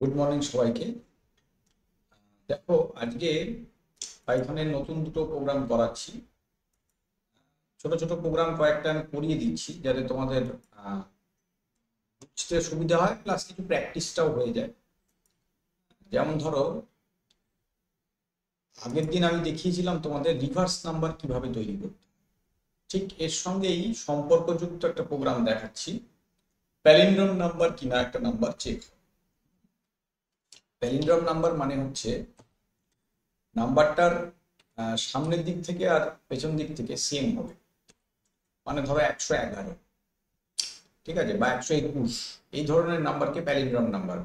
Good morning সবাইকে। দেখো, আজকে পাইথনের নতুন দুটো প্রোগ্রাম করাচ্ছি। ছোট ছোট প্রোগ্রাম কয়েকটা আমি করিয়ে দিচ্ছি যাতে তোমাদের বুঝতে সুবিধা হয়, প্লাস কিছু প্র্যাকটিসটাও হয়ে যায়। যেমন ধরো, আগের দিন আমি দেখিয়েছিলাম তোমাদের রিভার্স নাম্বার কিভাবে তৈরি করতে। ঠিক এর সঙ্গেই সম্পর্কযুক্ত একটা প্রোগ্রাম দেখাচ্ছি। প্যালিন্ড্রোম নাম্বার কিনা একটা নাম্বার চেক। প্যালিন্ড্রোম নাম্বার মানে হচ্ছে নাম্বারটার সামনের দিক থেকে আর পেছন দিক থেকে সেম হবে। মানে ধরো 111, ঠিক আছে, বা 121, এই ধরনের নাম্বারকে প্যালিন্ড্রোম নাম্বার।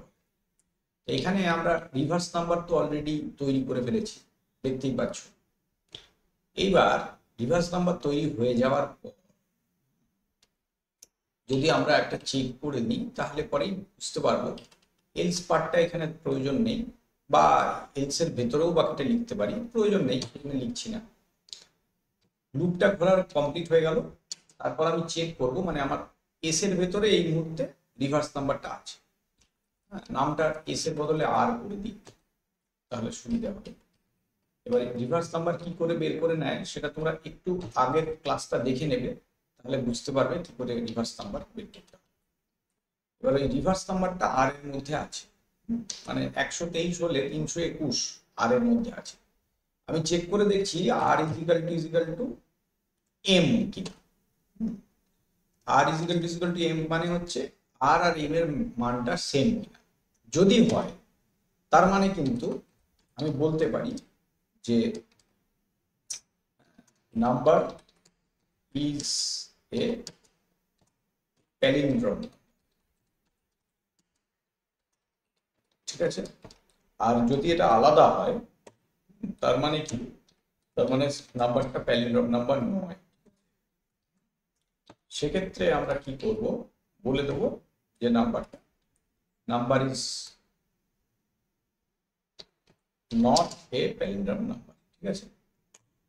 এখানে আমরা রিভার্স নাম্বার তো অলরেডি তৈরি করে ফেলেছি, দেখতেই পাচ্ছ। এইবার রিভার্স নাম্বার তৈরি হয়ে যাওয়ার পর যদি আমরা একটা চেক করে নিই তাহলে পরেই বুঝতে পারবো এলস পার্টটা এখানে প্রয়োজন নেই, বা এলস এর ভেতরেও বাকিটা লিখতে পারি, প্রয়োজন নেই, এখানে লিখছি না। লুপটা ঘোরার কমপ্লিট হয়ে গেল, তারপর আমি চেক করব, মানে আমার এস এর ভেতরে এই মুহূর্তে রিভার্স নাম্বারটা আছে। নামটা এস এর বদলে আর করে দিই, তাহলে সুবিধা হবে। এবার রিভার্স নাম্বার কি করে বের করে নেয় সেটা তোমরা একটু আগের ক্লাসটা দেখে নেবে, তাহলে বুঝতে পারবে কি করে রিভার্স নাম্বার বের করতে হবে। এবার ওই রিভার্স নাম্বারটা আর এর মধ্যে আছে, মানে 123 হলে 321 আর এর মধ্যে আছে। আমি চেক করে দেখছি আর ইজিক্যাল টু এম কিনা। আর ইজিক্যাল টু এম মানে হচ্ছে আর আর এম এর মানটা সেম কিনা। যদি হয় তার মানে কিন্তু আমি বলতে পারি যে নাম্বার ইজ এ প্যালিন্ড্রোম, ঠিক আছে। আর যদি এটা আলাদা হয় তার মানে কি, তার মানে নাম্বারটা প্যালিন্ড্রোম নাম্বার নয়। সেক্ষেত্রে আমরা কি করব, বলে দেবো যে number is not a palindrome number, ঠিক আছে।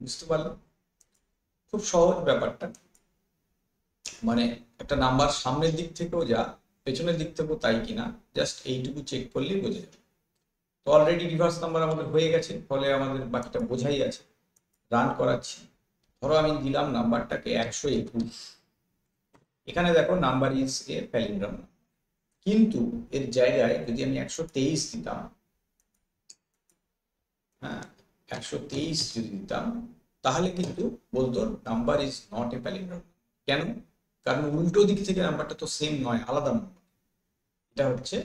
বুঝতে পারলে? খুব সহজ ব্যাপারটা। মানে একটা নাম্বার সামনের দিক থেকেও যা, পেছনের দিক থেকেও তাই কিনা, জাস্ট এইটুকু চেক করলেই বোঝা যাবে। তো অলরেডি রিভার্স নাম্বার আমাদের হয়ে গেছে, ফলে আমাদের বাকিটা বোঝাই আছে। রান করাচ্ছি। ধরো আমি দিলাম নাম্বারটাকে 121, এখানে দেখো নাম্বার ইজ এ প্যালিন্ড্রোম। কিন্তু এর জায়গায় যদি আমি 123 দিতাম, হ্যাঁ, 123 যদি দিতাম, তাহলে কিন্তু বলতো number is not a palindrome. কেন? কারণ উল্টো দিক থেকে নাম্বারটা তো সেম নয়, আলাদা নাম্বার। এটা হচ্ছে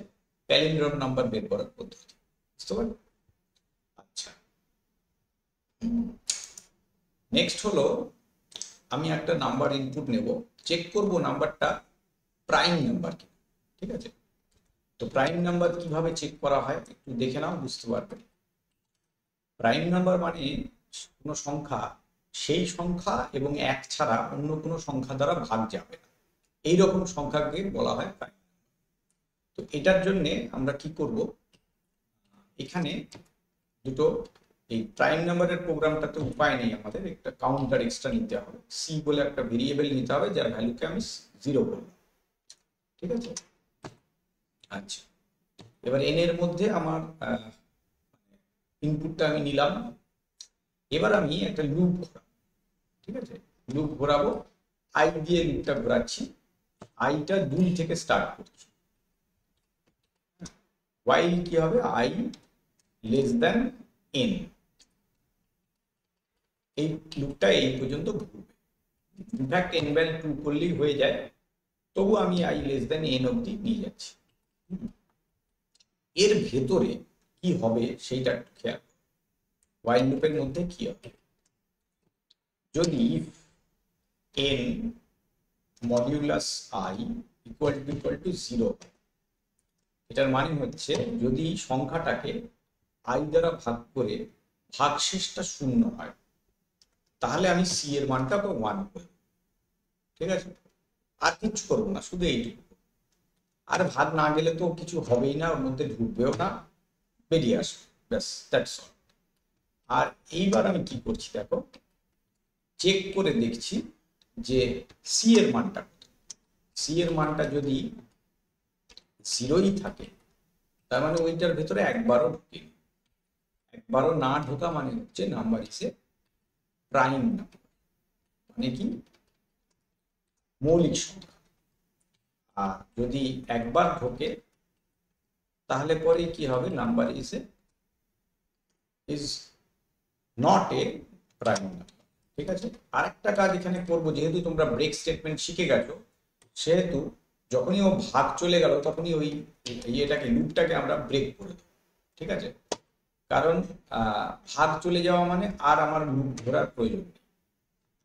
প্যালিন্ড্রোম নাম্বার বের করার পদ্ধতি। বুঝতে পারলে? আচ্ছা, নেক্সট হলো আমি একটা নাম্বার ইনপুট নেব, চেক করব নাম্বারটা প্রাইম নাম্বার কি, ঠিক আছে। তো প্রাইম নাম্বার কিভাবে চেক করা হয় একটু দেখে নাও, বুঝতে পারবে। প্রাইম নাম্বার মানে কোনো সংখ্যা সেই সংখ্যা এবং এক ছাড়া অন্য কোনো সংখ্যা দ্বারা ভাগ যাবে না, এইরকম সংখ্যাকে বলা হয় প্রাইম। তো এটার জন্য আমরা কি করব, এখানে দুটো, এই প্রাইম নাম্বারের প্রোগ্রামটাতে উপায় নেই, আমাদের একটা কাউন্টার এক্সট্রা নিতে হবে। সি বলে একটা ভেরিয়েবল নিতে হবে যার ভ্যালুকে আমি 0 বললাম, ঠিক আছে। আচ্ছা, এবার এন এর মধ্যে আমার ইনপুটটা আমি নিলাম। এবার আমি একটা লুপ ঘোরাবো, ঠিক আছে। লুপ ঘোরাবো, আই দিয়ে লুপটা ঘোরাচ্ছি। আইটা 2 থেকে স্টার্ট করছি। ওয়াইল কি হবে, আই লেস দ্যান এন। এই লুপটা এই পর্যন্ত ঘুরবে। ইনফ্যাক্ট এন ভ্যালু 2 করলেই হয়ে যায়, তবু আমি আই লেস দ্যান এন অব্দি নিয়ে যাচ্ছি। এর ভেতরে কি হবে সেইটা খেয়াল। ওয়াইল লুপের মধ্যে কি হবে, যদি N modulus I equal to 0, এটার মানে হচ্ছে যদি সংখ্যাটাকে আই দ্বারা ভাগ করে ভাগশেষটা 0 হয়, তাহলে আমি সি এর মানটা 1 করব, ঠিক আছে। আর কিছু করবো না, শুধু এইটুকু। আর ভাগ না গেলে তো কিছু হবেই না, ওর মধ্যে ঢুকবেও না, বেরিয়ে আসবে, ব্যাস, দ্যাটস অল। আর এইবার আমি কি করছি দেখো, চেক করে দেখছি যে সি এর মানটা, সি এর মানটা যদি 0ই থাকে, তার মানে ওইটার ভেতরে একবারও ঢুকে, একবারও না ঢোকা মানে হচ্ছে number is a prime number, মানে কি মৌলিক সংখ্যা। আর যদি একবার ঢোকে তাহলে পরে কি হবে, number is not a prime number. ঠিক আছে, আরেকটা কাজ এখানে করবো, যেহেতু তোমরা ব্রেক স্টেটমেন্ট শিখে গেছো, সেহেতু যখনই ও ভাগ চলে গেল তখনই ওই ইয়েটাকে লুপটাকে আমরা ব্রেক করে দেবো। ঠিক আছে, কারণ ভাগ চলে যাওয়া মানে আর আমার লুপ ধরার প্রয়োজন নেই,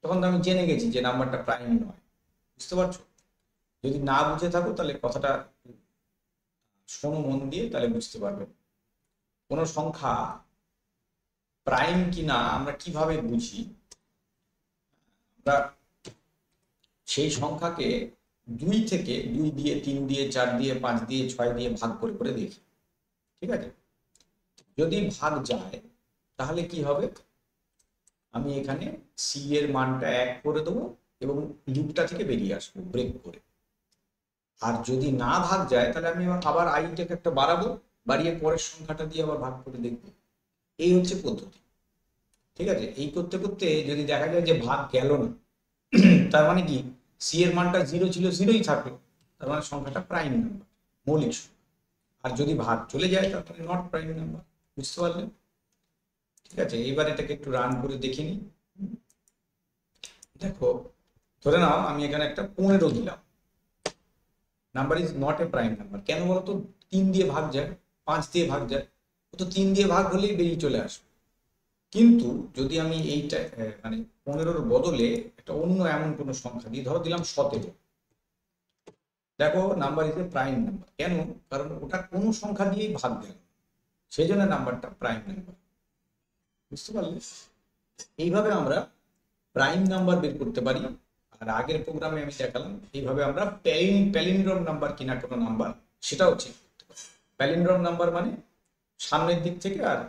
তখন তো আমি জেনে গেছি যে নাম্বারটা প্রাইম নয়। বুঝতে পারছো? যদি না বুঝে থাকো তাহলে কথাটা শোনো মন দিয়ে, তাহলে বুঝতে পারবে। কোনো সংখ্যা প্রাইম কিনা আমরা কিভাবে বুঝি, আমরা সেই সংখ্যাকে 2 থেকে 2 দিয়ে 3 দিয়ে 4 দিয়ে 5 দিয়ে 6 দিয়ে ভাগ করে করে দেখি। ঠিক আছে, যদি ভাগ যায় তাহলে কি হবে, আমি এখানে সি এর মানটা 1 করে দেবো এবং লুপটা থেকে বেরিয়ে আসবো ব্রেক করে। আর যদি না ভাগ যায় তাহলে আমি আবার আইটাকে একটা বাড়াবো, বাড়িয়ে পরের সংখ্যাটা দিয়ে আবার ভাগ করে দেখবো। এই হচ্ছে পদ্ধতি। ঠিক আছে, এই করতে করতে যদি দেখা যায় যে ভাগ গেল না, তার মানে কি সি এর মানটা 0 ছিল, 0ই থাকলো, তার মানে সংখ্যাটা প্রাইম নাম্বার, মৌলিক সংখ্যা। আর যদি ভাগ চলে যায় তার মানে নট প্রাইম নাম্বার। বুঝতে পারলেন? ঠিক আছে, এইবার এটাকে একটু রান করে দেখিনি। দেখো, ধরে নাও আমি এখানে একটা 15 দিলাম, number is not a prime number. কেন বলতো? 3 দিয়ে ভাগ যায়, 5 দিয়ে ভাগ যায়, ও তো 3 দিয়ে ভাগ হলেই বেরিয়ে চলে আসবে। কিন্তু যদি আমি এইটা মানে 15-র বদলে একটা অন্য এমন কোনো সংখ্যা দিই, ধরো দিলাম 17, দেখো number is a prime number. কেন? কারণ ওটা কোনো সংখ্যা দিয়েই ভাগ দেয়, সেই জন্য নাম্বারটা প্রাইম নাম্বার। বুঝতে পারলে? এইভাবে আমরা প্রাইম নাম্বার বের করতে পারি। আর আগের প্রোগ্রামে আমি দেখালাম এইভাবে আমরা প্যালিন্ড্রোম নাম্বার কিনা কোনো নাম্বার, সেটাও চেক করতে পারি। প্যালিন্ড্রোম নাম্বার মানে সামনের দিক থেকে আর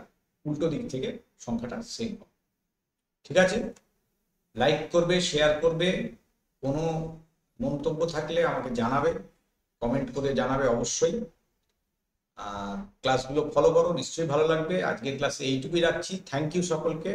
উল্টো দিক থেকে সংখ্যাটা সেম হবে। ঠিক আছে, লাইক করবে, শেয়ার করবে, কোনো মন্তব্য থাকলে আমাকে জানাবে, কমেন্ট করে জানাবে অবশ্যই। ক্লাসগুলো ফলো করো, নিশ্চয়ই ভালো লাগবে। আজকের ক্লাসে এইটুকুই রাখছি। থ্যাংক ইউ সকলকে।